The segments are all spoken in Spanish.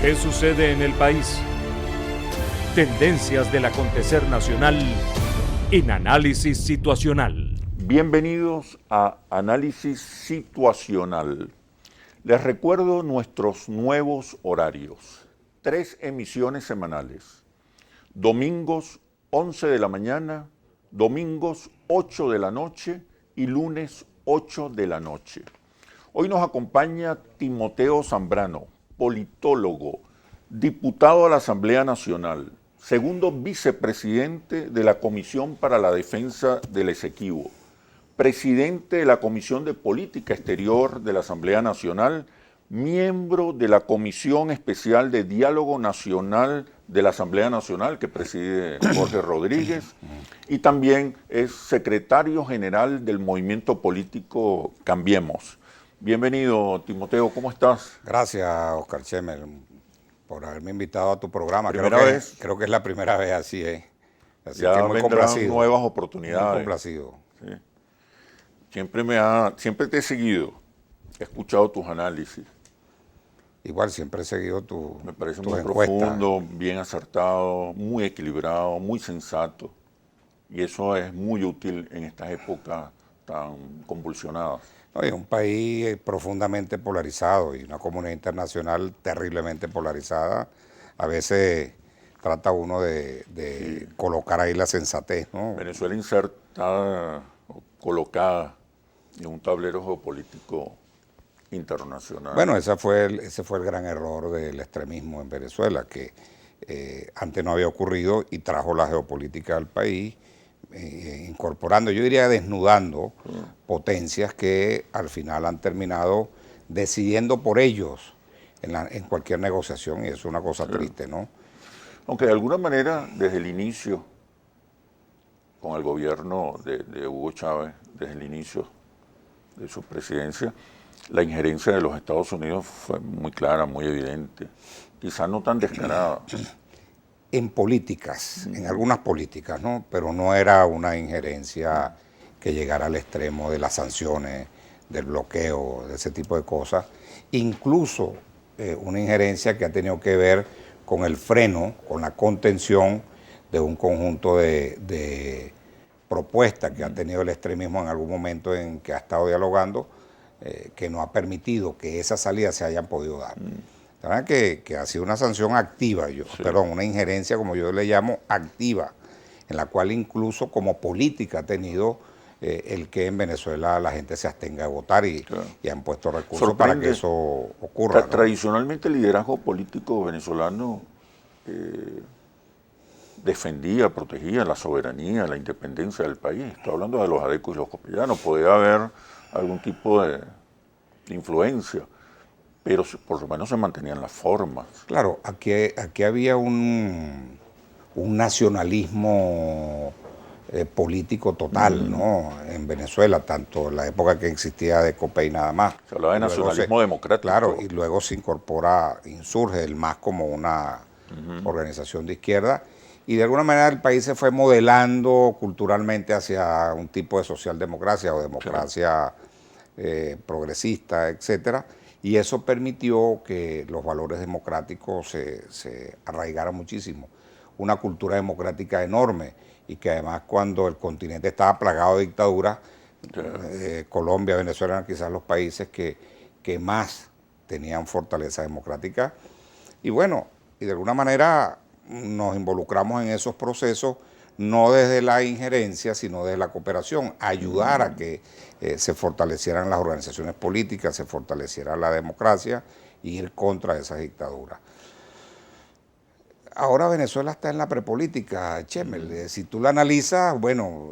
¿Qué sucede en el país? Tendencias del acontecer nacional en Análisis Situacional. Bienvenidos a Análisis Situacional. Les recuerdo nuestros nuevos horarios. 3 emisiones semanales. Domingos 11 de la mañana, domingos 8 de la noche y lunes 8 de la noche. Hoy nos acompaña Timoteo Zambrano, politólogo, diputado a la Asamblea Nacional, segundo vicepresidente de la Comisión para la Defensa del Esequibo, presidente de la Comisión de Política Exterior de la Asamblea Nacional, miembro de la Comisión Especial de Diálogo Nacional de la Asamblea Nacional, que preside Jorge Rodríguez, y también es secretario general del movimiento político Cambiemos. Bienvenido, Timoteo, ¿cómo estás? Gracias, Oscar Schemmel, por haberme invitado a tu programa. ¿Primera vez? Creo que es la primera vez, así es. Así Ya que muy vendrán complacido. nuevas oportunidades. Muy complacido. Sí. Siempre te he seguido, he escuchado tus análisis. Igual siempre he seguido Me parece tus muy encuestas. profundo, bien acertado, muy equilibrado, muy sensato. Y eso es muy útil en estas épocas tan convulsionadas. No, y un país profundamente polarizado y una comunidad internacional terriblemente polarizada. A veces trata uno de colocar ahí la sensatez, ¿no? Venezuela insertada o colocada en un tablero geopolítico internacional. Bueno, ese fue el gran error del extremismo en Venezuela, que antes no había ocurrido y trajo la geopolítica al país, incorporando, yo diría desnudando potencias que al final han terminado decidiendo por ellos en cualquier negociación, y eso es una cosa triste, ¿no? Aunque de alguna manera, desde el inicio, con el gobierno de Hugo Chávez, desde el inicio de su presidencia, la injerencia de los Estados Unidos fue muy clara, muy evidente, quizás no tan descarada. En políticas, en algunas políticas, ¿no? Pero no era una injerencia que llegara al extremo de las sanciones, del bloqueo, de ese tipo de cosas. Incluso una injerencia que ha tenido que ver con el freno, con la contención de un conjunto de propuestas que ha tenido el extremismo en algún momento en que ha estado dialogando, que no ha permitido que esas salidas se hayan podido dar. La verdad que ha sido una sanción activa, una injerencia, como yo le llamo, activa, en la cual incluso como política ha tenido el que en Venezuela la gente se abstenga de votar y han puesto recursos para que eso ocurra, ¿no? Tradicionalmente el liderazgo político venezolano defendía, protegía la soberanía, la independencia del país. Estoy hablando de los adecos y los copellanos. Podía haber algún tipo de influencia, pero por lo menos se mantenían las formas. Claro, aquí había un nacionalismo político total, ¿no? En Venezuela, tanto en la época que existía de Copey nada más. Se hablaba de nacionalismo democrático. Claro, y luego se incorpora, insurge el MAS como una organización de izquierda, y de alguna manera el país se fue modelando culturalmente hacia un tipo de socialdemocracia o democracia progresista, etcétera, y eso permitió que los valores democráticos se arraigaran muchísimo. Una cultura democrática enorme, y que además cuando el continente estaba plagado de dictaduras, Colombia, Venezuela eran quizás los países que más tenían fortaleza democrática. Y bueno, y de alguna manera nos involucramos en esos procesos, no desde la injerencia, sino desde la cooperación, ayudar a que se fortalecieran las organizaciones políticas, se fortaleciera la democracia y ir contra esas dictaduras. Ahora Venezuela está en la prepolítica, Schemmel. Si tú la analizas, bueno,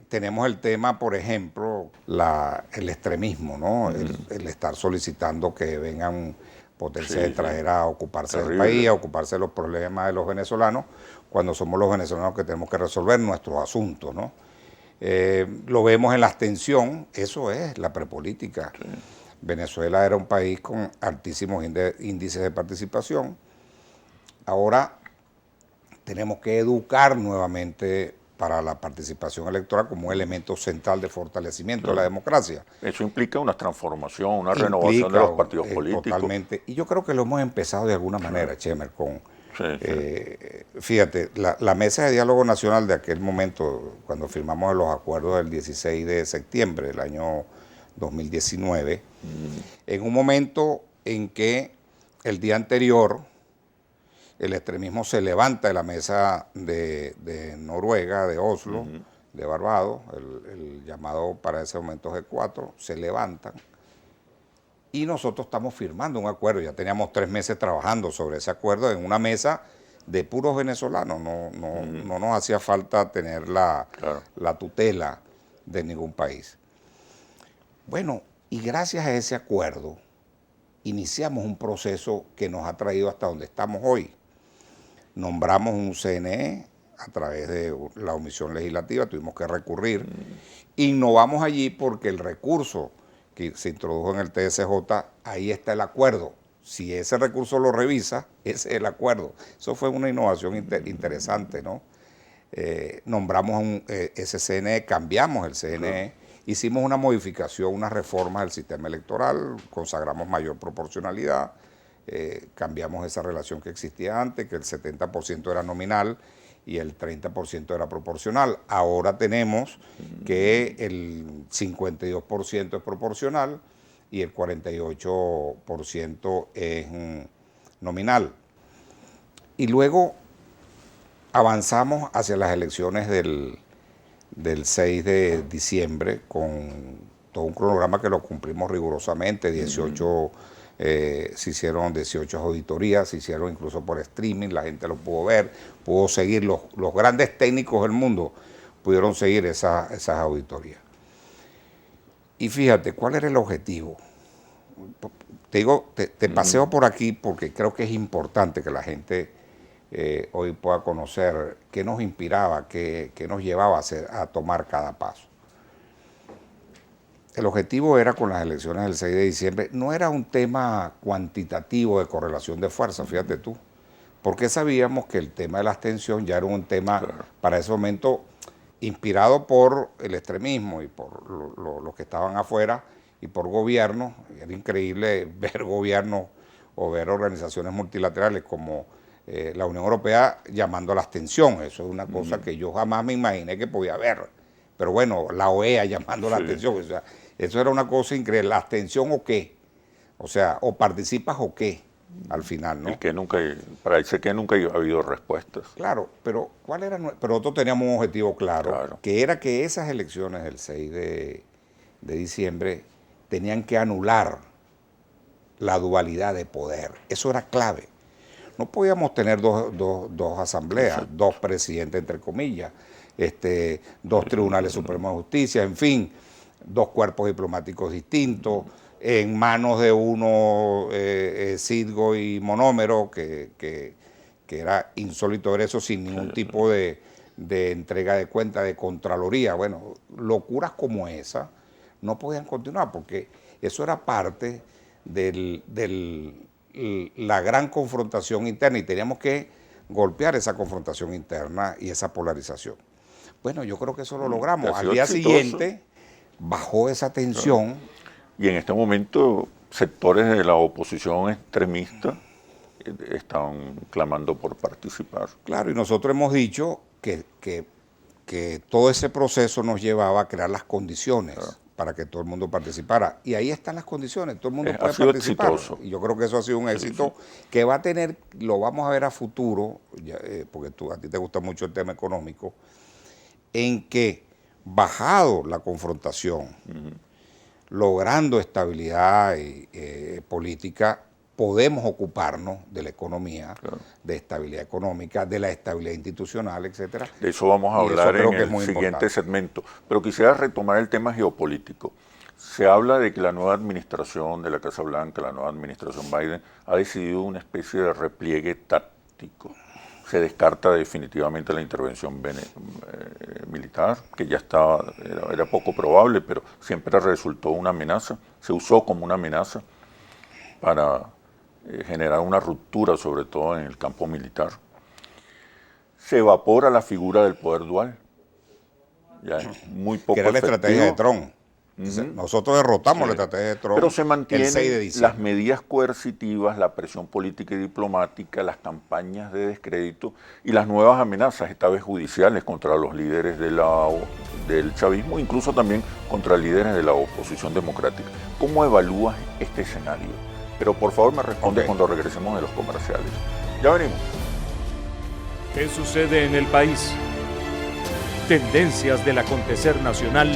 tenemos el tema, por ejemplo, el extremismo, ¿no? El estar solicitando que vengan potencias extranjeras a ocuparse del país, a ocuparse de los problemas de los venezolanos, cuando somos los venezolanos que tenemos que resolver nuestros asuntos, ¿no? Lo vemos en la abstención, eso es la prepolítica. Sí. Venezuela era un país con altísimos índices de participación. Ahora tenemos que educar nuevamente para la participación electoral como un elemento central de fortalecimiento de la democracia. Eso implica una transformación, una renovación de los partidos políticos. Totalmente. Y yo creo que lo hemos empezado de alguna manera, Chemer, con... fíjate, la mesa de diálogo nacional de aquel momento, cuando firmamos los acuerdos del 16 de septiembre del año 2019, en un momento en que el día anterior el extremismo se levanta de la mesa de Noruega, de Oslo, de Barbados, el llamado para ese momento G4, se levantan y nosotros estamos firmando un acuerdo. Ya teníamos 3 meses trabajando sobre ese acuerdo en una mesa de puros venezolanos. No nos hacía falta tener la tutela de ningún país. Bueno, y gracias a ese acuerdo iniciamos un proceso que nos ha traído hasta donde estamos hoy. Nombramos un CNE a través de la omisión legislativa, tuvimos que recurrir. Innovamos allí porque el recurso que se introdujo en el TSJ, ahí está el acuerdo. Si ese recurso lo revisa, ese es el acuerdo. Eso fue una innovación interesante, ¿no? Nombramos ese CNE, cambiamos el CNE, hicimos una modificación, unas reformas del sistema electoral, consagramos mayor proporcionalidad, cambiamos esa relación que existía antes, que el 70% era nominal y el 30% era proporcional. Ahora tenemos que el 52% es proporcional y el 48% es nominal. Y luego avanzamos hacia las elecciones del 6 de diciembre con todo un cronograma que lo cumplimos rigurosamente, 18 se hicieron 18 auditorías, se hicieron incluso por streaming, la gente lo pudo ver, pudo seguir, los grandes técnicos del mundo pudieron seguir esas auditorías. Y fíjate, ¿cuál era el objetivo? Te digo, te paseo por aquí porque creo que es importante que la gente hoy pueda conocer qué nos inspiraba, qué nos llevaba a tomar cada paso. El objetivo era con las elecciones del 6 de diciembre, no era un tema cuantitativo de correlación de fuerza, fíjate tú, porque sabíamos que el tema de la abstención ya era un tema para ese momento inspirado por el extremismo y por los que estaban afuera y por gobiernos. Era increíble ver gobiernos o ver organizaciones multilaterales como la Unión Europea llamando a la abstención. Eso es una cosa que yo jamás me imaginé que podía haber. Pero bueno, la OEA llamando a la abstención, o sea, eso era una cosa increíble. ¿La abstención o qué? O sea, o participas o qué, al final, ¿no? Y que nunca, parece que nunca ha habido respuestas. Claro, pero pero nosotros teníamos un objetivo claro, que era que esas elecciones del 6 de diciembre tenían que anular la dualidad de poder. Eso era clave. No podíamos tener dos asambleas, dos presidentes, entre comillas, dos tribunales supremos de justicia, en fin, dos cuerpos diplomáticos distintos, en manos de uno Citgo y Monómero, que era insólito ver eso sin ningún tipo de entrega de cuenta, de Contraloría. Bueno, locuras como esa no podían continuar porque eso era parte de la gran confrontación interna y teníamos que golpear esa confrontación interna y esa polarización. Bueno, yo creo que eso lo logramos. Al día siguiente bajó esa tensión. Y en este momento sectores de la oposición extremista están clamando por participar. Claro, y nosotros hemos dicho que todo ese proceso nos llevaba a crear las condiciones para que todo el mundo participara. Y ahí están las condiciones, todo el mundo puede participar. Exitoso. Y yo creo que eso ha sido un éxito que va a tener, lo vamos a ver a futuro, porque a ti te gusta mucho el tema económico, en que bajado la confrontación, logrando estabilidad política, podemos ocuparnos de la economía, de estabilidad económica, de la estabilidad institucional, etcétera. De eso vamos a hablar en el siguiente segmento. Pero quisiera retomar el tema geopolítico. Se habla de que la nueva administración de la Casa Blanca, la nueva administración Biden, ha decidido una especie de repliegue táctico. Se descarta definitivamente la intervención militar, que ya era poco probable, pero siempre resultó una amenaza. Se usó como una amenaza para generar una ruptura, sobre todo en el campo militar. Se evapora la figura del poder dual. ya es muy poco que era la efectivo. estrategia de Trump. Nosotros derrotamos la estrategia de Trump Pero se el 6 de mantienen diciembre. las medidas coercitivas, la presión política y diplomática, las campañas de descrédito y las nuevas amenazas, esta vez judiciales, contra los líderes del chavismo, incluso también contra líderes de la oposición democrática. ¿Cómo evalúas este escenario? Pero por favor me responde cuando regresemos de los comerciales. Ya venimos. ¿Qué sucede en el país? Tendencias del acontecer nacional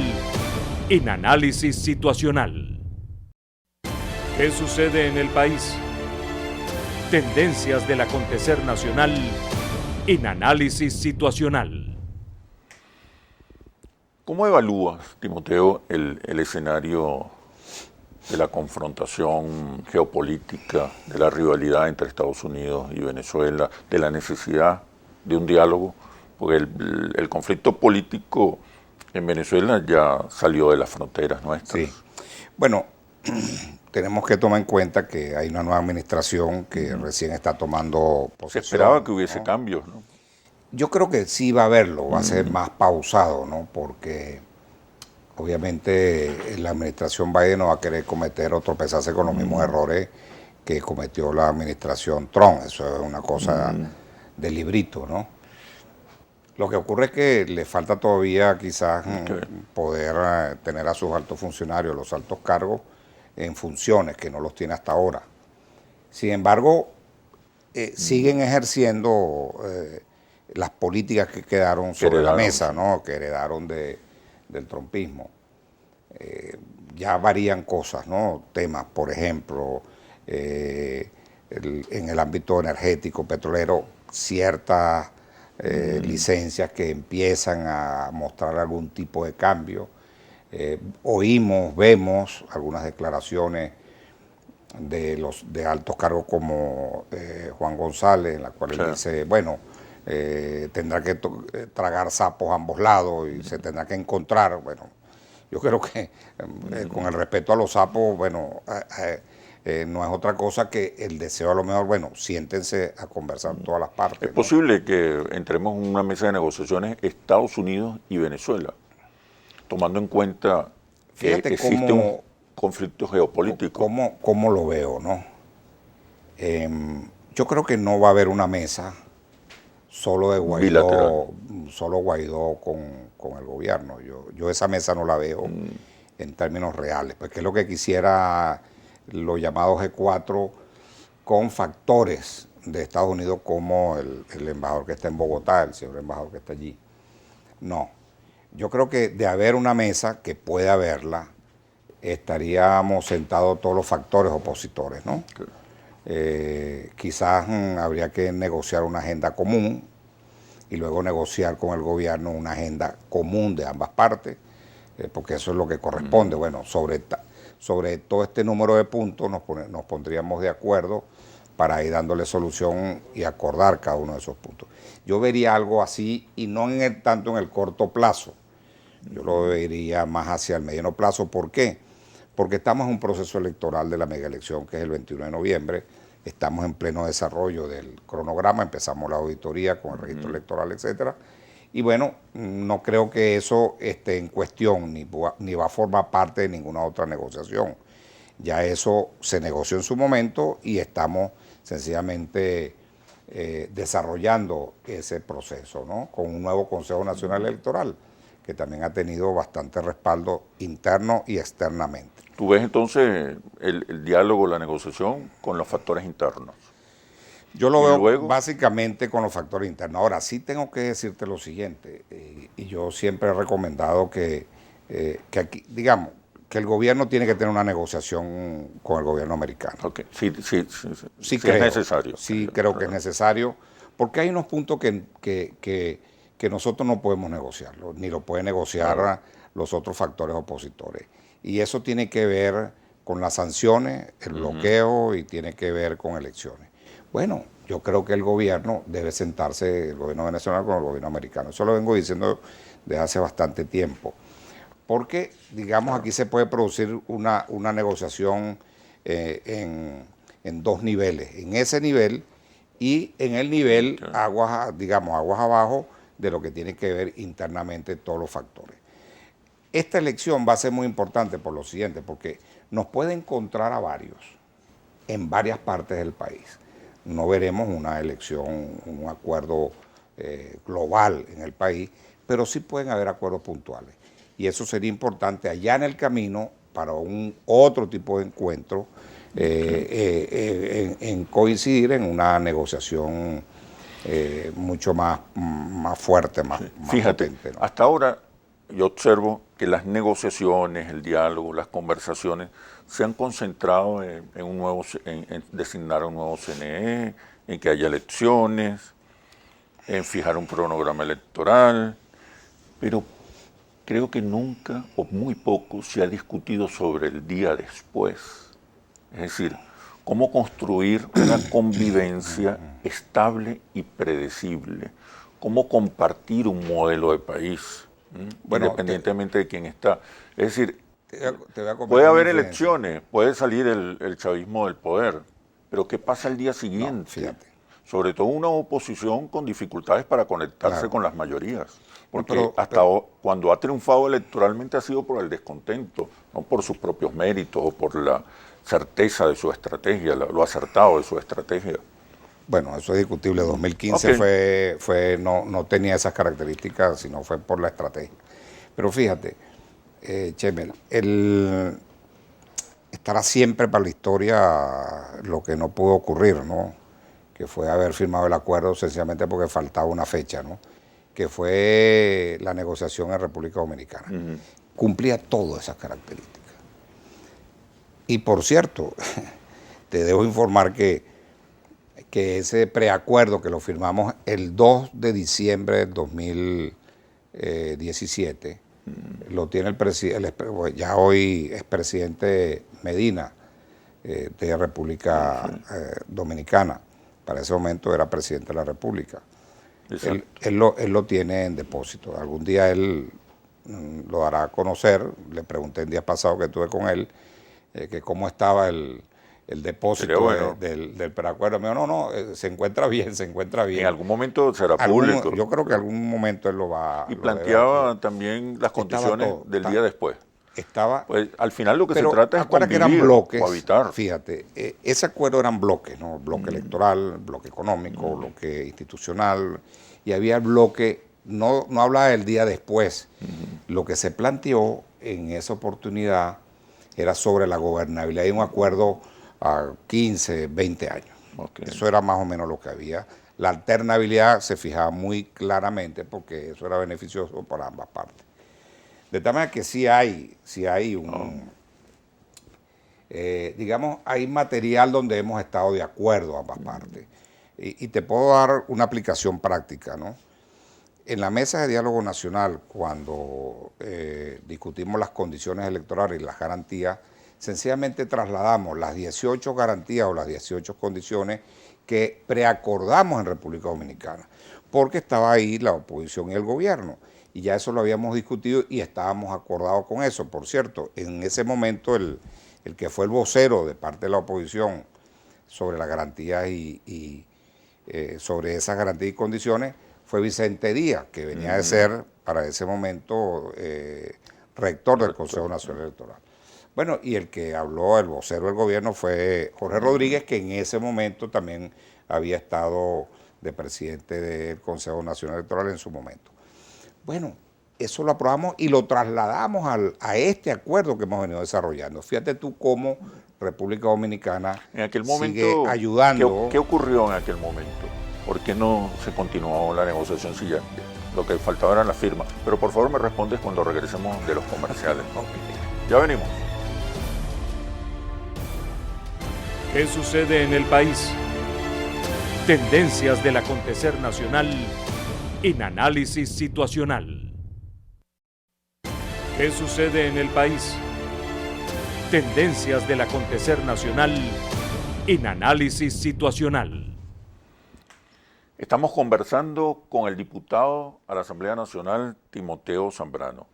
en análisis situacional. ¿Qué sucede en el país? Tendencias del acontecer nacional en análisis situacional. ¿Cómo evalúas, Timoteo, el escenario de la confrontación geopolítica, de la rivalidad entre Estados Unidos y Venezuela, de la necesidad de un diálogo? Porque el conflicto político en Venezuela ya salió de las fronteras nuestras. Sí. Bueno, tenemos que tomar en cuenta que hay una nueva administración que recién está tomando posesión. Se esperaba que hubiese cambios, ¿no? Yo creo que sí va a haberlo, va a ser más pausado, ¿no? Porque obviamente la administración Biden no va a querer cometer o tropezarse con los mismos errores que cometió la administración Trump. Eso es una cosa de librito, ¿no? Lo que ocurre es que le falta todavía quizás poder tener a sus altos funcionarios, los altos cargos, en funciones que no los tiene hasta ahora. Sin embargo, siguen ejerciendo las políticas que quedaron sobre la mesa, ¿no? Que heredaron del trumpismo. Ya varían cosas, ¿no? Temas, por ejemplo, en el ámbito energético, petrolero, ciertas licencias que empiezan a mostrar algún tipo de cambio. Vemos algunas declaraciones de altos cargos como Juan González, en la cual él dice, bueno, tendrá que tragar sapos a ambos lados y se tendrá que encontrar. Bueno, yo creo que con el respeto a los sapos, bueno, no es otra cosa que el deseo a lo mejor, bueno, siéntense a conversar todas las partes. Es posible que entremos en una mesa de negociaciones Estados Unidos y Venezuela, tomando en cuenta que existe un conflicto geopolítico. ¿Cómo lo veo, no? Yo creo que no va a haber una mesa solo de Guaidó, con el gobierno. Yo esa mesa no la veo en términos reales, porque es lo que quisiera los llamados G4 con factores de Estados Unidos como el embajador que está en Bogotá, el señor embajador que está allí. No, yo creo que de haber una mesa, que puede haberla, estaríamos sentados todos los factores opositores, ¿no? Quizás habría que negociar una agenda común y luego negociar con el gobierno una agenda común de ambas partes, porque eso es lo que corresponde. Bueno, sobre todo este número de puntos nos pondríamos de acuerdo para ir dándole solución y acordar cada uno de esos puntos. Yo vería algo así, y no tanto en el corto plazo, yo lo vería más hacia el mediano plazo. ¿Por qué? Porque estamos en un proceso electoral de la mega elección, que es el 21 de noviembre, estamos en pleno desarrollo del cronograma, empezamos la auditoría con el registro electoral, etcétera. Y bueno, no creo que eso esté en cuestión, ni va a formar parte de ninguna otra negociación. Ya eso se negoció en su momento y estamos sencillamente desarrollando ese proceso, ¿no? Con un nuevo Consejo Nacional Electoral, que también ha tenido bastante respaldo interno y externamente. ¿Tú ves entonces el diálogo, la negociación con los factores internos? Yo lo veo básicamente con los factores internos. Ahora, sí tengo que decirte lo siguiente, y yo siempre he recomendado que aquí, digamos, que el gobierno tiene que tener una negociación con el gobierno americano. Okay. Sí creo, es necesario. Sí creo que es necesario, porque hay unos puntos que nosotros no podemos negociarlo, ni lo pueden negociar los otros factores opositores. Y eso tiene que ver con las sanciones, el bloqueo, y tiene que ver con elecciones. Bueno, yo creo que el gobierno debe sentarse, el gobierno venezolano con el gobierno americano. Eso lo vengo diciendo desde hace bastante tiempo. Porque, digamos, aquí se puede producir una negociación en dos niveles. En ese nivel y en el nivel aguas abajo, de lo que tiene que ver internamente todos los factores. Esta elección va a ser muy importante por lo siguiente, porque nos puede encontrar a varios en varias partes del país. No veremos una elección, un acuerdo global en el país, pero sí pueden haber acuerdos puntuales. Y eso sería importante allá en el camino para un otro tipo de encuentro, en coincidir en una negociación mucho más fuerte, más Fíjate, potente, ¿no? hasta ahora yo observo que las negociaciones, el diálogo, las conversaciones se han concentrado en designar un nuevo CNE, en que haya elecciones, en fijar un cronograma electoral, pero creo que nunca o muy poco se ha discutido sobre el día después. Es decir, cómo construir una convivencia estable y predecible, cómo compartir un modelo de país, Bueno, independientemente de quién está. Es decir, te voy a comentar puede haber una diferencia. elecciones, puede salir el chavismo del poder, pero ¿qué pasa el día siguiente? No, fíjate. Sobre todo una oposición con dificultades para conectarse Claro. con las mayorías. Porque Pero- cuando ha triunfado electoralmente ha sido por el descontento, no por sus propios méritos o por la certeza de su estrategia, lo acertado de su estrategia. Bueno, eso es discutible. 2015 Ok. no tenía esas características, sino fue por la estrategia. Pero fíjate, Chemel, estará siempre para la historia lo que no pudo ocurrir, ¿no? Que fue haber firmado el acuerdo sencillamente porque faltaba una fecha, ¿no? Que fue la negociación en República Dominicana. Cumplía todas esas características. Y por cierto, te debo informar que ese preacuerdo que lo firmamos el 2 de diciembre del 2017, lo tiene ya hoy es presidente Medina de República Dominicana. Para ese momento era presidente de la República. Él lo tiene en depósito. Algún día él lo dará a conocer. Le pregunté el día pasado que estuve con él que cómo estaba el depósito bueno. del preacuerdo. Me dijo, no, se encuentra bien, se encuentra bien. En algún momento será público. Yo creo que en algún momento él lo va Y lo planteaba debe- también las Estaba condiciones todo, del día después. Estaba, Pues al final lo que se pero trata es acuérdate que convivir, eran bloques, cohabitar. fíjate, ese acuerdo eran bloques, ¿no? Bloque electoral, bloque económico, bloque institucional, y había el bloque, no hablaba del día después. Lo que se planteó en esa oportunidad era sobre la gobernabilidad y un acuerdo a 15, 20 años. Okay. Eso era más o menos lo que había. La alternabilidad se fijaba muy claramente porque eso era beneficioso para ambas partes. De tal manera que sí hay un, digamos, hay material donde hemos estado de acuerdo ambas partes. Y te puedo dar una aplicación práctica, ¿no? En la mesa de diálogo nacional, cuando discutimos las condiciones electorales y las garantías, sencillamente trasladamos las 18 garantías o las 18 condiciones que preacordamos en República Dominicana, porque estaba ahí la oposición y el gobierno. Y ya eso lo habíamos discutido y estábamos acordados con eso. Por cierto, en ese momento el que fue el vocero de parte de la oposición sobre las garantías y sobre esas garantías y condiciones fue Vicente Díaz, que venía de ser para ese momento rector del Consejo Nacional Electoral. Bueno, y el que habló, el vocero del gobierno, fue Jorge Rodríguez, que en ese momento también había estado de presidente del Consejo Nacional Electoral en su momento. Bueno, eso lo aprobamos y lo trasladamos a este acuerdo que hemos venido desarrollando. Fíjate tú cómo República Dominicana En aquel sigue momento, ayudando. ¿qué ocurrió en aquel momento? ¿Por qué no se continuó la negociación si ya lo que faltaba eran las firmas? Pero por favor me respondes cuando regresemos de los comerciales. Ya venimos. ¿Qué sucede en el país? Tendencias del acontecer nacional en análisis situacional. ¿Qué sucede en el país? Tendencias del acontecer nacional en análisis situacional. Estamos conversando con el diputado a la Asamblea Nacional, Timoteo Zambrano.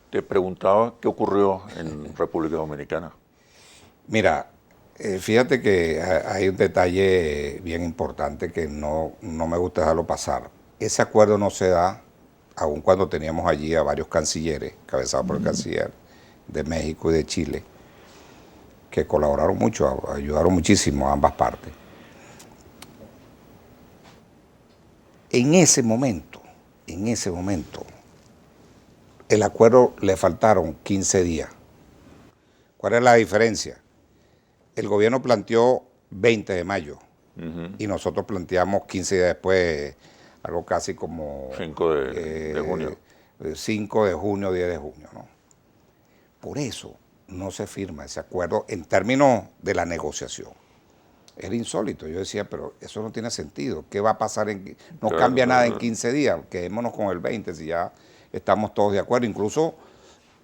Te preguntaba qué ocurrió en República Dominicana. Mira, fíjate que hay un detalle bien importante que no me gusta dejarlo pasar. ese acuerdo no se da, aun cuando teníamos allí a varios cancilleres, cabezados por el canciller de México y de Chile, que colaboraron mucho, ayudaron muchísimo a ambas partes. En ese momento, el acuerdo le faltaron 15 días. ¿Cuál es la diferencia? El gobierno planteó 20 de mayo y nosotros planteamos 15 días después, algo casi como 5 de junio. 5 de junio, 10 de junio, ¿no? Por eso no se firma ese acuerdo en términos de la negociación. Era insólito. Yo decía, pero eso no tiene sentido. ¿Qué va a pasar? No cambia nada en 15 días. Quedémonos con el 20 si ya estamos todos de acuerdo. Incluso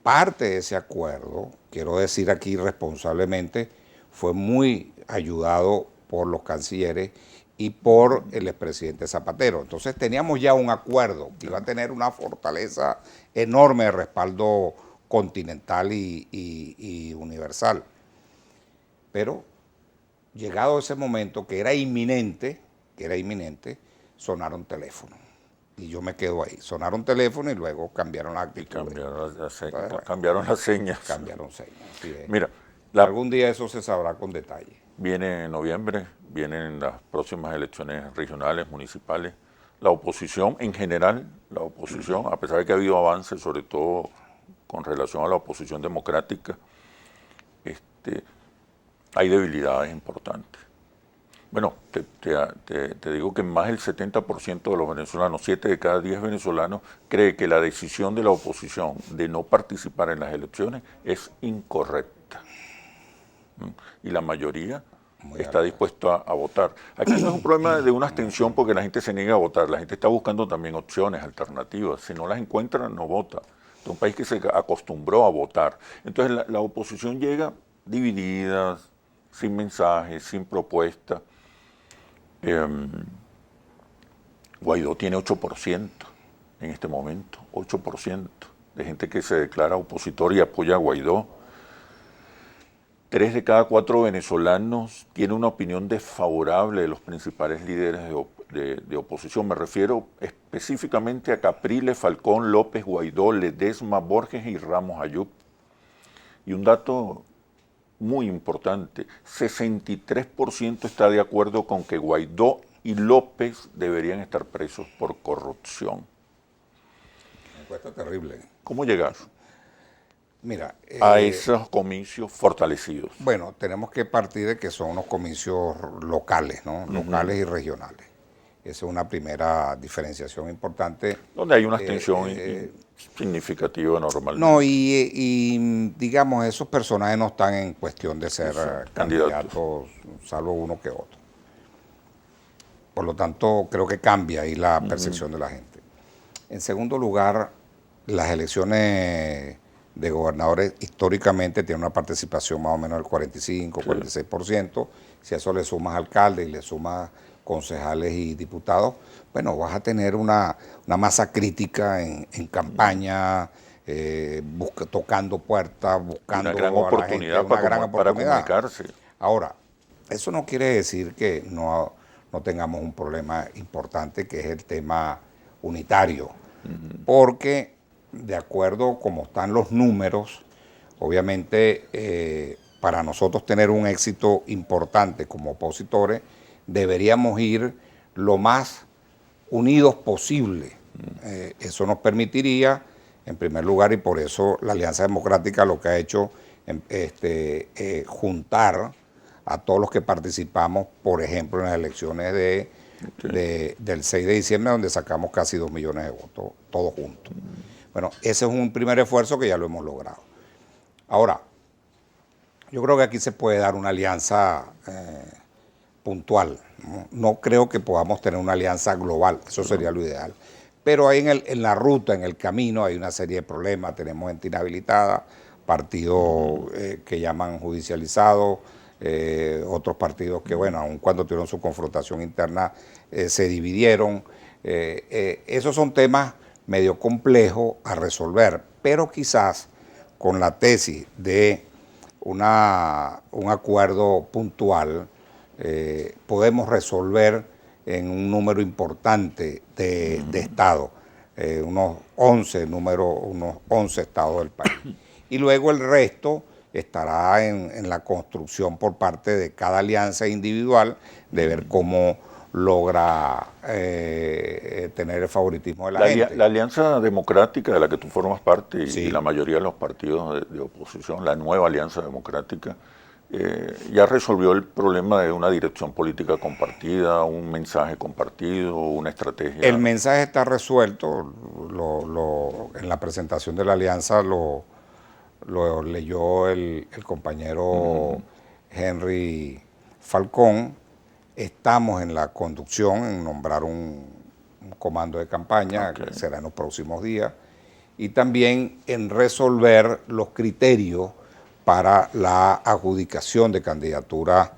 parte de ese acuerdo, quiero decir aquí responsablemente, fue muy ayudado por los cancilleres y por el expresidente Zapatero. Entonces teníamos ya un acuerdo que iba a tener una fortaleza enorme de respaldo continental y universal. Pero llegado ese momento que era inminente, sonaron teléfonos. Y yo me quedo ahí. Sonaron teléfono y luego cambiaron la actitud. Cambiaron las señas. Cambiaron señas. Así es. Mira, algún día eso se sabrá con detalle. Viene en noviembre, vienen las próximas elecciones regionales, municipales. La oposición en general, a pesar de que ha habido avances, sobre todo con relación a la oposición democrática, hay debilidades importantes. Bueno, te digo que más del 70% de los venezolanos, 7 de cada 10 venezolanos, cree que la decisión de la oposición de no participar en las elecciones es incorrecta. Y la mayoría está dispuesta a votar. Aquí no es un problema de una abstención porque la gente se niega a votar, la gente está buscando también opciones, alternativas. Si no las encuentra, no vota. Es un país que se acostumbró a votar. Entonces la oposición llega dividida, sin mensajes, sin propuesta. Guaidó tiene 8% en este momento, 8% de gente que se declara opositor y apoya a Guaidó. 3 de cada 4 venezolanos tienen una opinión desfavorable de los principales líderes de oposición. Me refiero específicamente a Capriles, Falcón, López, Guaidó, Ledesma, Borges y Ramos Ayub. Y un dato muy importante, 63% está de acuerdo con que Guaidó y López deberían estar presos por corrupción. Me cuesta terrible. ¿Cómo llegar a esos comicios fortalecidos? Bueno, tenemos que partir de que son unos comicios locales, ¿no? Locales y regionales. Esa es una primera diferenciación importante. Donde hay una abstención significativa normalmente. No, y digamos, esos personajes no están en cuestión de ser candidatos, salvo uno que otro. Por lo tanto, creo que cambia ahí la percepción de la gente. En segundo lugar, las elecciones de gobernadores históricamente tienen una participación más o menos del 45, 46%. Si a eso le sumas alcaldes y le sumas concejales y diputados, bueno, vas a tener una masa crítica en campaña, tocando puertas, buscando una gran oportunidad para comunicarse. Ahora, eso no quiere decir que no tengamos un problema importante, que es el tema unitario, porque de acuerdo como están los números, obviamente para nosotros tener un éxito importante como opositores, deberíamos ir lo más unidos posible. Eso nos permitiría, en primer lugar, y por eso la Alianza Democrática lo que ha hecho juntar a todos los que participamos, por ejemplo, en las elecciones del 6 de diciembre, donde sacamos casi 2 millones de votos, todos juntos. Bueno, ese es un primer esfuerzo que ya lo hemos logrado. Ahora, yo creo que aquí se puede dar una alianza puntual. No creo que podamos tener una alianza global, eso sería lo ideal. Pero ahí en la ruta, en el camino, hay una serie de problemas. Tenemos gente inhabilitada, partidos que llaman judicializados, otros partidos que, bueno, aun cuando tuvieron su confrontación interna, se dividieron. Esos son temas medio complejos a resolver, pero quizás con la tesis de un acuerdo puntual podemos resolver en un número importante de estados, unos 11 estados del país. Y luego el resto estará en la construcción por parte de cada alianza individual de ver cómo logra tener el favoritismo de la gente. La Alianza Democrática de la que tú formas parte Sí. y la mayoría de los partidos de oposición, la nueva Alianza Democrática, ya resolvió el problema de una dirección política compartida, un mensaje compartido, una estrategia. El mensaje está resuelto. En la presentación de la alianza lo leyó el compañero Henry Falcón. Estamos en la conducción, en nombrar un comando de campaña, que será en los próximos días, y también en resolver los criterios para la adjudicación de candidaturas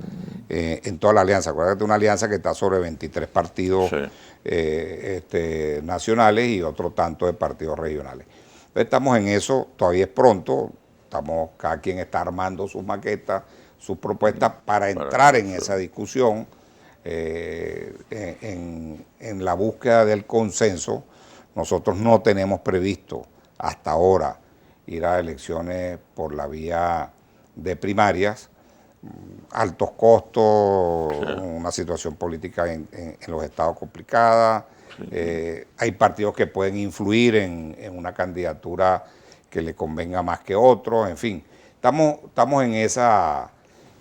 en toda la alianza. Acuérdate de una alianza que está sobre 23 partidos nacionales y otro tanto de partidos regionales. Entonces estamos en eso, todavía es pronto, cada quien está armando sus maquetas, sus propuestas para entrar en esa discusión, en la búsqueda del consenso. Nosotros no tenemos previsto hasta ahora ir a elecciones por la vía de primarias, altos costos, una situación política en los estados complicada, hay partidos que pueden influir en una candidatura que le convenga más que otros, en fin, estamos en esa,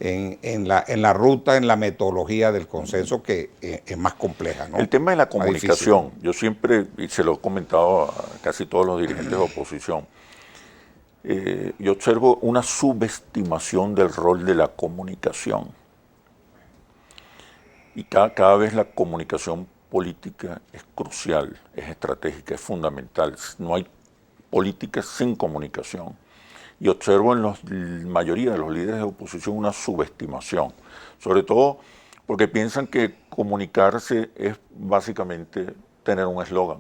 en la ruta, en la metodología del consenso que es más compleja, ¿no? El tema de la comunicación, yo siempre, y se lo he comentado a casi todos los dirigentes de oposición, yo observo una subestimación del rol de la comunicación. Y cada vez la comunicación política es crucial, es estratégica, es fundamental. No hay política sin comunicación. Y observo en la mayoría de los líderes de oposición una subestimación, sobre todo porque piensan que comunicarse es básicamente tener un eslogan.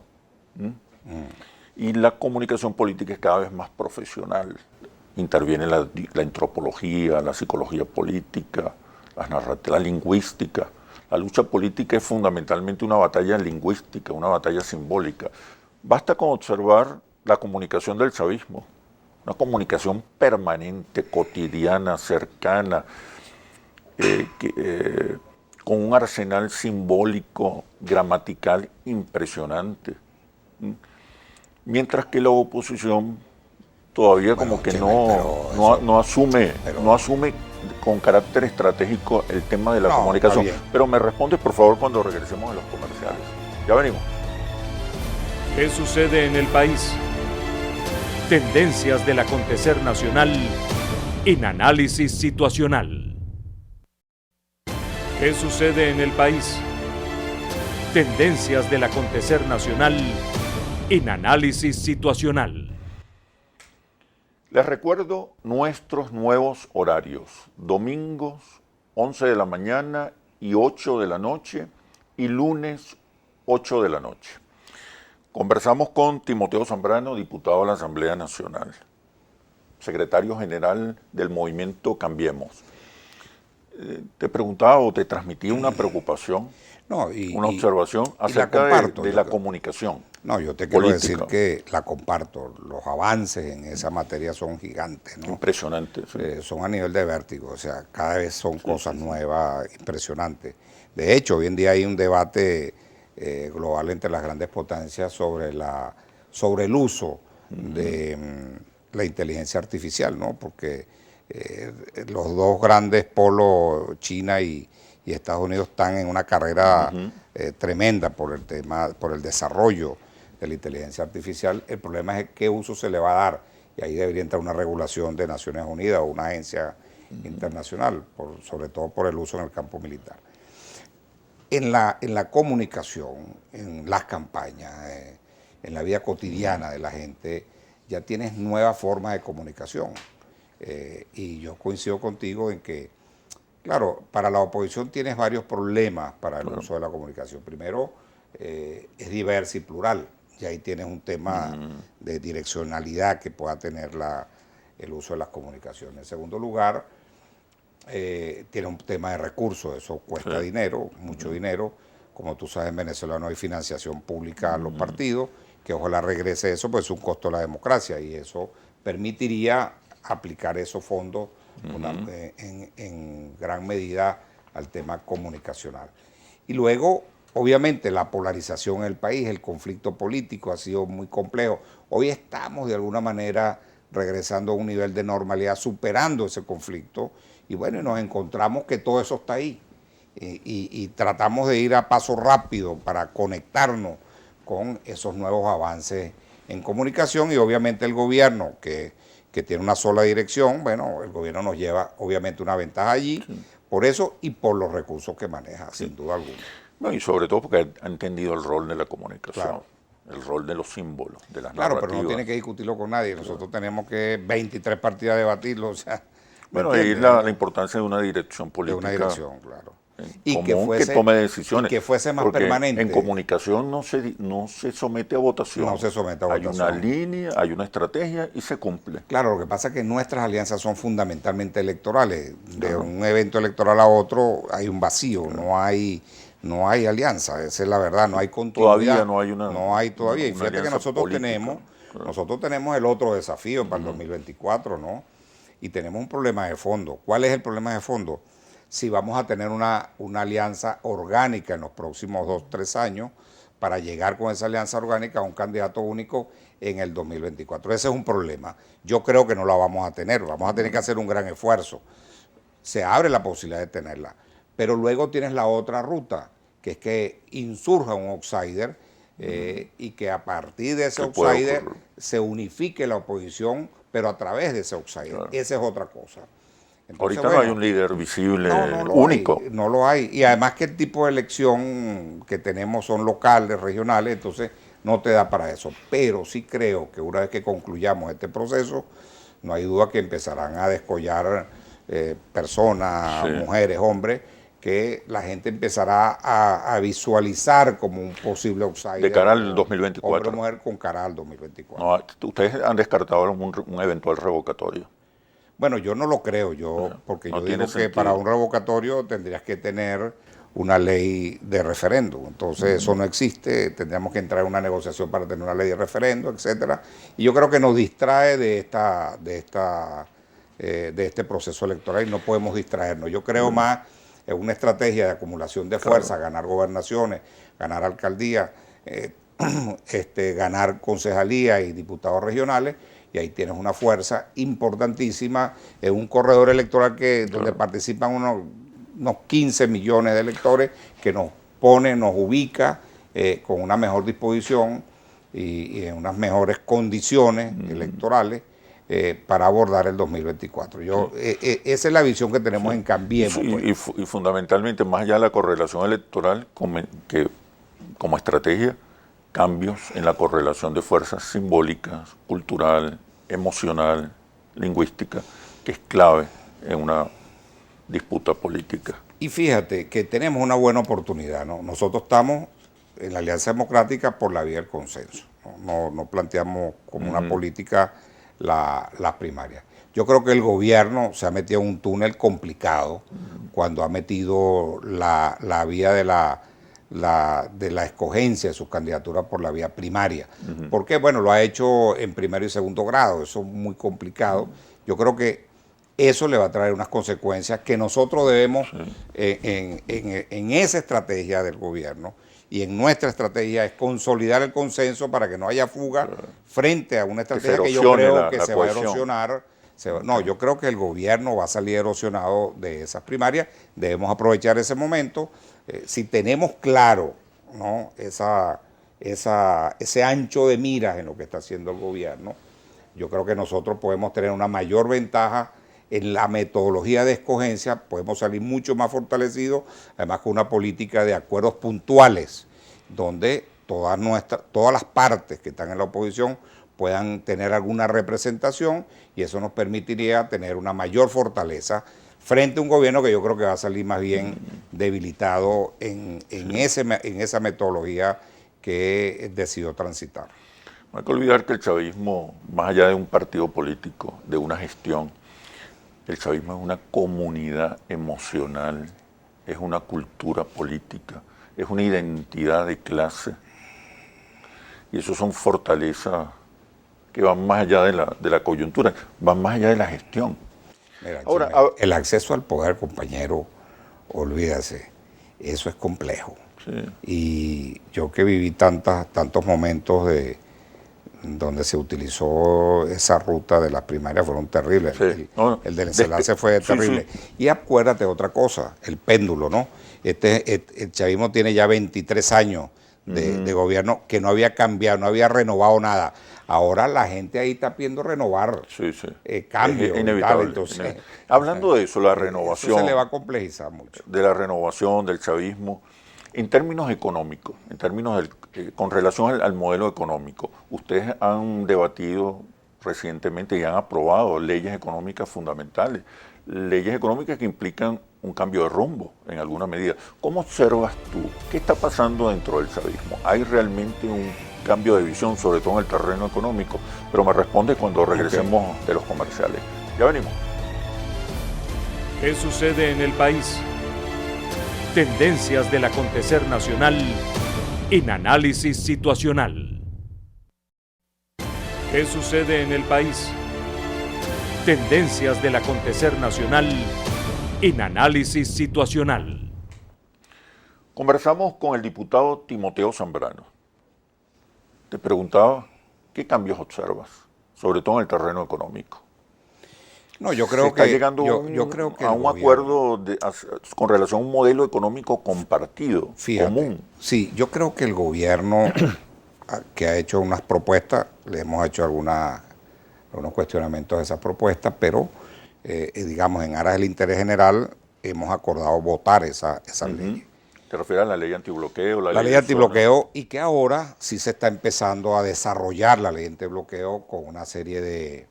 Y la comunicación política es cada vez más profesional. Interviene la antropología, la psicología política, la lingüística. La lucha política es fundamentalmente una batalla lingüística, una batalla simbólica. Basta con observar la comunicación del chavismo, una comunicación permanente, cotidiana, cercana, con un arsenal simbólico, gramatical impresionante. Mientras que la oposición todavía como que no asume con carácter estratégico el tema de la comunicación. Pero me respondes por favor cuando regresemos a los comerciales. Ya venimos. ¿Qué sucede en el país? Tendencias del acontecer nacional en análisis situacional. ¿Qué sucede en el país? Tendencias del acontecer nacional en análisis situacional. Les recuerdo nuestros nuevos horarios. Domingos 11 de la mañana y 8 de la noche y lunes 8 de la noche. Conversamos con Timoteo Zambrano, diputado de la Asamblea Nacional, secretario general del movimiento Cambiemos. Te preguntaba o te transmitía una preocupación, una observación acerca de la comunicación. No, yo te quiero decir que la comparto. Los avances en esa materia son gigantes, ¿no? Impresionantes. Sí. Son a nivel de vértigo, o sea, cada vez son cosas nuevas, impresionantes. De hecho, hoy en día hay un debate global entre las grandes potencias sobre el uso de la inteligencia artificial, ¿no? Porque los dos grandes polos, China y Estados Unidos, están en una carrera tremenda por el desarrollo de la inteligencia artificial. El problema es qué uso se le va a dar, y ahí debería entrar una regulación de Naciones Unidas o una agencia internacional, sobre todo por el uso en el campo militar. En la comunicación, en las campañas, en la vida cotidiana de la gente, ya tienes nuevas formas de comunicación. Y yo coincido contigo en que, claro, para la oposición tienes varios problemas para el uso de la comunicación. Primero, es diversa y plural. Y ahí tienes un tema de direccionalidad que pueda tener el uso de las comunicaciones. En segundo lugar, tiene un tema de recursos. Eso cuesta dinero, mucho dinero, Como tú sabes, en Venezuela no hay financiación pública a los partidos, que ojalá regrese eso, pues es un costo de la democracia y eso permitiría aplicar esos fondos en gran medida al tema comunicacional. Y luego, obviamente, la polarización en el país, el conflicto político ha sido muy complejo. Hoy estamos de alguna manera regresando a un nivel de normalidad, superando ese conflicto, y bueno, nos encontramos que todo eso está ahí. Y tratamos de ir a paso rápido para conectarnos con esos nuevos avances en comunicación y obviamente el gobierno que tiene una sola dirección, bueno, el gobierno nos lleva obviamente una ventaja allí, por eso y por los recursos que maneja, sin duda alguna. No, y sobre todo porque ha entendido el rol de la comunicación, Claro. el rol de los símbolos, de las Claro, narrativas. pero no tiene que discutirlo con nadie, nosotros tenemos que 23 partidas debatirlo, o sea, Bueno, ahí la importancia de una dirección de política. una dirección, claro. Y que tome decisiones. Y que fuese más porque permanente. En comunicación no se somete a votación. No se somete a votación. Hay una línea, hay una estrategia y se cumple. Claro, lo que pasa es que nuestras alianzas son fundamentalmente electorales. De un evento electoral a otro hay un vacío, no hay alianza, esa es la verdad, no hay continuidad. Todavía no hay una. No hay todavía. Y una fíjate que alianza nosotros política. tenemos el otro desafío para el 2024, ¿no? Y tenemos un problema de fondo. ¿Cuál es el problema de fondo? Si vamos a tener una alianza orgánica en los próximos 2-3 años para llegar con esa alianza orgánica a un candidato único en el 2024. Ese es un problema. Yo creo que no la vamos a tener, vamos a tener que hacer un gran esfuerzo. Se abre la posibilidad de tenerla, pero luego tienes la otra ruta, que es que insurja un outsider y que a partir de ese outsider se unifique la oposición, pero a través de ese outsider. Claro. Esa es otra cosa. Entonces, ahorita no hay un líder visible no único. No lo hay. Y además que el tipo de elección que tenemos son locales, regionales, entonces no te da para eso. Pero sí creo que una vez que concluyamos este proceso, no hay duda que empezarán a descollar personas, mujeres, hombres, que la gente empezará a visualizar como un posible outsider. De cara al 2024. Hombre o mujer con cara al 2024. No, ustedes han descartado un eventual revocatorio. Bueno, yo no lo creo, porque yo digo que para un revocatorio tendrías que tener una ley de referéndum. Entonces eso no existe, tendríamos que entrar en una negociación para tener una ley de referéndum, etcétera. Y yo creo que nos distrae de este proceso electoral y no podemos distraernos. Yo creo más en una estrategia de acumulación de fuerza, ganar gobernaciones, ganar alcaldías, ganar concejalías y diputados regionales, y ahí tienes una fuerza importantísima en un corredor electoral donde participan unos 15 millones de electores, que nos pone, nos ubica con una mejor disposición y en unas mejores condiciones electorales para abordar el 2024. Esa es la visión que tenemos en Cambiemos. Y fundamentalmente, más allá de la correlación electoral, que como estrategia, cambios en la correlación de fuerzas simbólicas, cultural, emocional, lingüística, que es clave en una disputa política. Y fíjate que tenemos una buena oportunidad, ¿no? Nosotros estamos en la Alianza Democrática por la vía del consenso, no planteamos como una política las primarias. Yo creo que el gobierno se ha metido en un túnel complicado cuando ha metido la vía de la escogencia de sus candidaturas por la vía primaria. Porque, bueno, lo ha hecho en primero y segundo grado, eso es muy complicado. Yo creo que eso le va a traer unas consecuencias que nosotros debemos, en esa estrategia del gobierno y en nuestra estrategia, es consolidar el consenso para que no haya fuga frente a una estrategia que yo creo que se va a erosionar. No, yo creo que el gobierno va a salir erosionado de esas primarias. Debemos aprovechar ese momento. Si tenemos claro, ¿no?, ese ancho de miras en lo que está haciendo el gobierno, yo creo que nosotros podemos tener una mayor ventaja en la metodología de escogencia, podemos salir mucho más fortalecidos, además con una política de acuerdos puntuales, donde todas las partes que están en la oposición puedan tener alguna representación, y eso nos permitiría tener una mayor fortaleza frente a un gobierno que yo creo que va a salir más bien debilitado en esa metodología que decidió transitar. No hay que olvidar que el chavismo, más allá de un partido político, de una gestión, el chavismo es una comunidad emocional, es una cultura política, es una identidad de clase. Y eso son fortalezas que van más allá de la coyuntura, van más allá de la gestión. Mira, Ahora, el acceso al poder, compañero, olvídase, eso es complejo. sí. Y yo que viví tantos momentos donde se utilizó esa ruta de las primarias fueron terribles. Sí. El del enlace fue terrible. Sí. Y acuérdate otra cosa, el péndulo, ¿no? El chavismo tiene ya 23 años de gobierno que no había cambiado, no había renovado nada. Ahora la gente ahí está pidiendo renovar, Sí, sí. cambio. Es inevitable. Entonces, Hablando de eso, la renovación. eso se le va a complejizar mucho. De la renovación, del chavismo, en términos económicos, con relación al modelo económico, ustedes han debatido recientemente y han aprobado leyes económicas fundamentales, leyes económicas que implican un cambio de rumbo en alguna medida. ¿Cómo observas tú? ¿Qué está pasando dentro del chavismo? ¿Hay realmente un cambio de visión, sobre todo en el terreno económico? Pero me responde cuando regresemos de los comerciales. Ya venimos. ¿Qué sucede en el país? Tendencias del acontecer nacional en análisis situacional. ¿Qué sucede en el país? Tendencias del acontecer nacional en análisis situacional. Conversamos con el diputado Timoteo Zambrano. Te preguntaba, ¿qué cambios observas, sobre todo en el terreno económico? No, yo creo se está que llegando yo creo que a un acuerdo con relación a un modelo económico compartido, común. Sí, yo creo que el gobierno que ha hecho unas propuestas, le hemos hecho algunos cuestionamientos de esas propuestas, pero digamos en aras del interés general hemos acordado votar esas leyes. ¿Te refieres a la ley antibloqueo? La ley antibloqueo, y que ahora sí se está empezando a desarrollar la ley antibloqueo con una serie de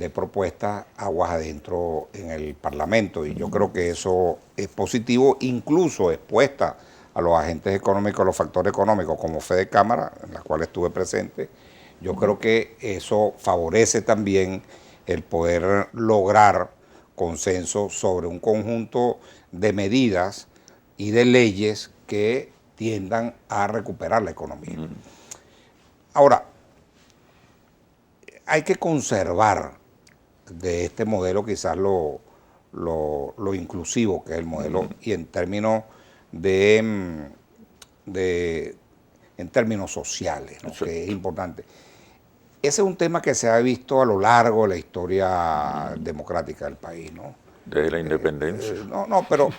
propuestas aguas adentro en el Parlamento, y yo creo que eso es positivo, incluso expuesta a los agentes económicos, a los factores económicos como Fede Cámara, en la cual estuve presente. Yo creo que eso favorece también el poder lograr consenso sobre un conjunto de medidas y de leyes que tiendan a recuperar la economía. Ahora, hay que conservar de este modelo quizás lo inclusivo que es el modelo, y en términos en términos sociales, ¿no? Que es importante. Ese es un tema que se ha visto a lo largo de la historia democrática del país, ¿no? Desde la independencia.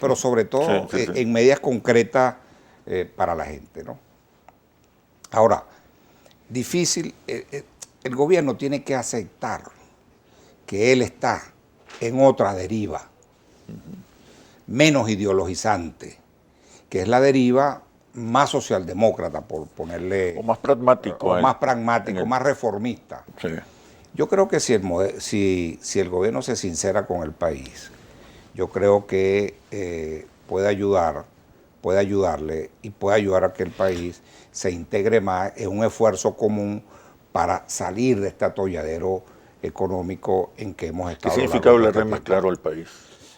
Pero sobre todo sí. En medidas concretas para la gente, ¿no? Ahora, difícil, el gobierno tiene que aceptar que él está en otra deriva, menos ideologizante, que es la deriva más socialdemócrata, por ponerle... O más pragmático. O más pragmático, más reformista. Sí. Yo creo que si el gobierno se sincera con el país, yo creo que puede ayudarle y puede ayudar a que el país se integre más en un esfuerzo común para salir de este atolladero económico en que hemos estado. ¿Qué significa hablarle más claro al país?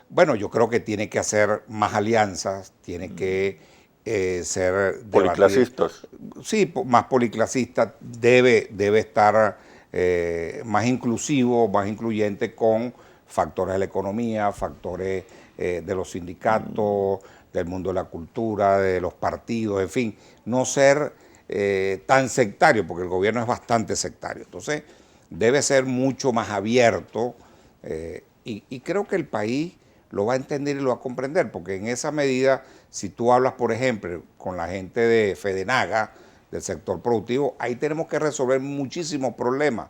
Bueno, yo creo que tiene que hacer más alianzas, tiene que ser... Policlasistas. Sí, más policlasista, debe estar más inclusivo, más incluyente con factores de la economía, factores de los sindicatos, del mundo de la cultura, de los partidos, en fin, no ser tan sectario, porque el gobierno es bastante sectario. Entonces, debe ser mucho más abierto y creo que el país lo va a entender y lo va a comprender, porque en esa medida, si tú hablas, por ejemplo, con la gente de Fedenaga, del sector productivo, ahí tenemos que resolver muchísimos problemas,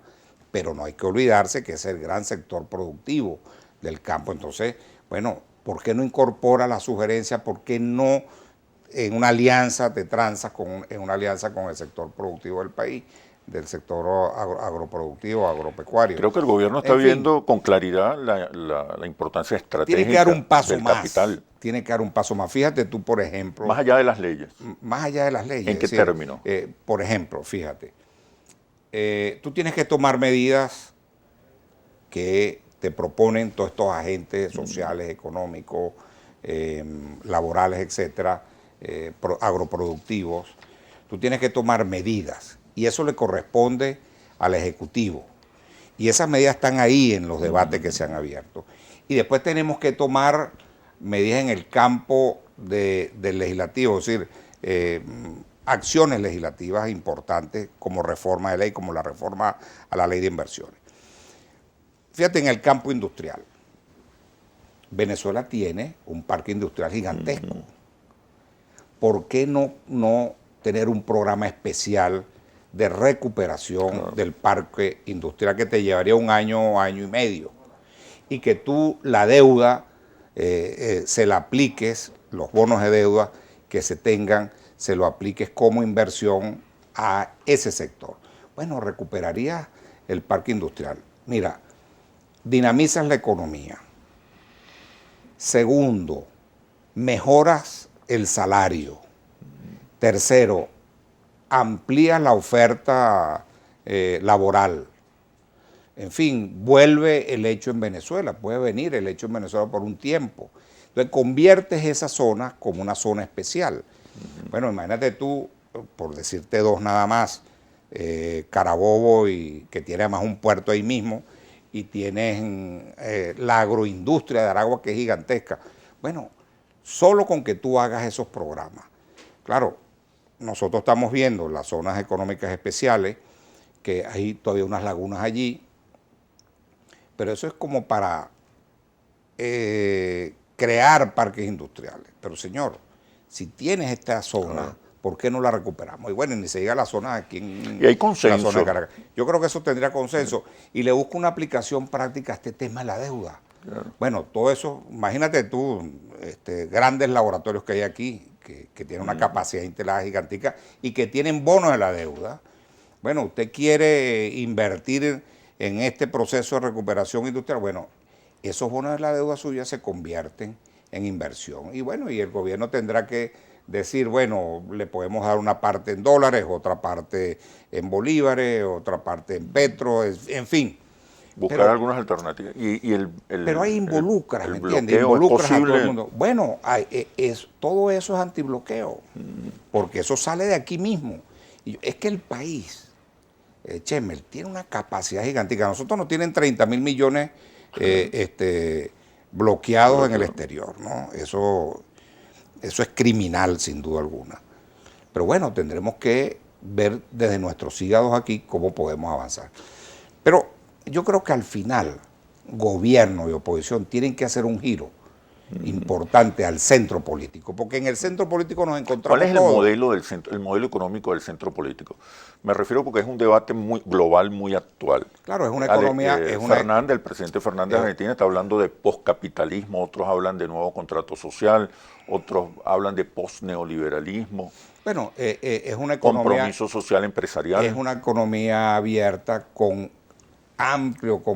pero no hay que olvidarse que es el gran sector productivo del campo. Entonces, bueno, ¿por qué no incorpora la sugerencia? ¿Por qué no en una alianza te transas en una alianza con el sector productivo del país, del sector agroproductivo, agropecuario? Creo que el gobierno está viendo con claridad la importancia estratégica tiene que dar un paso del más, capital. Tiene que dar un paso más. Fíjate tú, por ejemplo... Más allá de las leyes. Más allá de las leyes. ¿En qué término? Por ejemplo, fíjate, tú tienes que tomar medidas que te proponen todos estos agentes sociales, económicos, laborales, etcétera, agroproductivos, tú tienes que tomar medidas y eso le corresponde al Ejecutivo. Y esas medidas están ahí en los debates que se han abierto. Y después tenemos que tomar medidas en el campo del legislativo, es decir, acciones legislativas importantes como reforma de ley, como la reforma a la ley de inversiones. Fíjate, en el campo industrial, Venezuela tiene un parque industrial gigantesco. ¿Por qué no tener un programa especial de recuperación del parque industrial que te llevaría un año, año y medio? Y que tú la deuda se la apliques, los bonos de deuda que se tengan, se lo apliques como inversión a ese sector. Bueno, recuperarías el parque industrial. Mira, dinamizas la economía. Segundo, mejoras el salario. Tercero, amplías la oferta laboral. En fin, vuelve el hecho en Venezuela, puede venir el hecho en Venezuela por un tiempo. Entonces conviertes esa zona como una zona especial. Bueno, imagínate tú, por decirte dos nada más, Carabobo, y que tiene además un puerto ahí mismo, y tienes la agroindustria de Aragua, que es gigantesca. Bueno, solo con que tú hagas esos programas. Claro, nosotros estamos viendo las zonas económicas especiales, que hay todavía unas lagunas allí, pero eso es como para crear parques industriales. Pero señor, si tienes esta zona, ¿por qué no la recuperamos? Y bueno, ni se llega a la zona aquí en y hay consenso. La zona de Caracas. Yo creo que eso tendría consenso. Y le busco una aplicación práctica a este tema de la deuda. Claro. Bueno, todo eso, imagínate tú, grandes laboratorios que hay aquí, que tienen una capacidad intelectual gigantesca y que tienen bonos de la deuda. Bueno, usted quiere invertir en este proceso de recuperación industrial. Bueno, esos bonos de la deuda suya se convierten en inversión. Y bueno, y el gobierno tendrá que decir, bueno, le podemos dar una parte en dólares, otra parte en bolívares, otra parte en petro, en fin. Buscar algunas alternativas. Pero ahí involucras, ¿me entiendes? Involucras a todo el mundo. Bueno, todo eso es antibloqueo, porque eso sale de aquí mismo. Y es que el país, Chemel, tiene una capacidad gigantesca. Nosotros nos tienen 30.000 millones bloqueados en el exterior, ¿no? Eso es criminal, sin duda alguna. Pero bueno, tendremos que ver desde nuestros hígados aquí cómo podemos avanzar. Pero yo creo que al final, gobierno y oposición tienen que hacer un giro importante al centro político, porque en el centro político nos encontramos. ¿Cuál es el modelo económico del centro político? Me refiero porque es un debate muy global, muy actual. Claro, es una economía. El presidente Fernández de Argentina está hablando de postcapitalismo, otros hablan de nuevo contrato social, otros hablan de postneoliberalismo. Bueno, es una economía. Compromiso social empresarial. Es una economía abierta con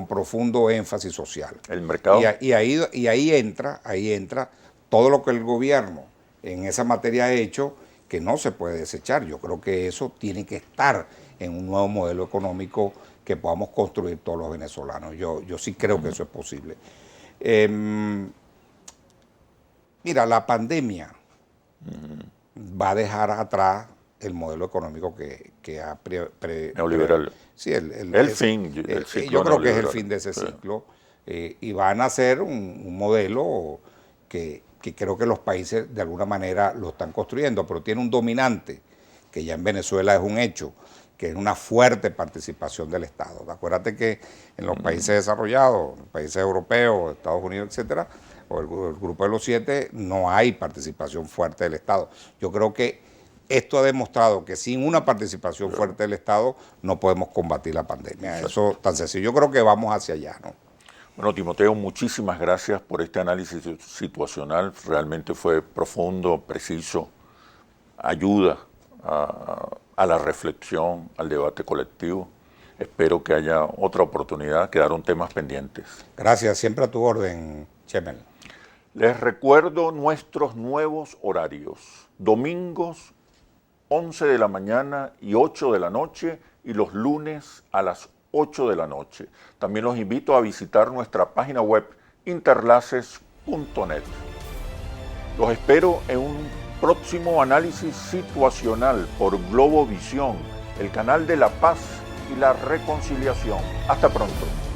profundo énfasis social. El mercado. Y ahí entra todo lo que el gobierno en esa materia ha hecho, que no se puede desechar. Yo creo que eso tiene que estar en un nuevo modelo económico que podamos construir todos los venezolanos. Yo sí creo que eso es posible. Mira, la pandemia va a dejar atrás el modelo económico que ha neoliberal. Sí, el fin del ciclo. Yo creo que es el fin de ese ciclo. Y van a ser un modelo que creo que los países de alguna manera lo están construyendo, pero tiene un dominante, que ya en Venezuela es un hecho, que es una fuerte participación del Estado. Acuérdate que en los países desarrollados, países europeos, Estados Unidos, etcétera, o el grupo de los 7, no hay participación fuerte del Estado. Yo creo que esto ha demostrado que sin una participación fuerte del Estado no podemos combatir la pandemia. Eso es tan sencillo. Yo creo que vamos hacia allá, ¿no? Bueno, Timoteo, muchísimas gracias por este análisis situacional. Realmente fue profundo, preciso, ayuda a la reflexión, al debate colectivo. Espero que haya otra oportunidad, quedaron temas pendientes. Gracias, siempre a tu orden, Chemel. Les recuerdo nuestros nuevos horarios. Domingos, 11 de la mañana y 8 de la noche, y los lunes a las 8 de la noche. También los invito a visitar nuestra página web interlaces.net. Los espero en un próximo análisis situacional por Globovisión, el canal de la paz y la reconciliación. Hasta pronto.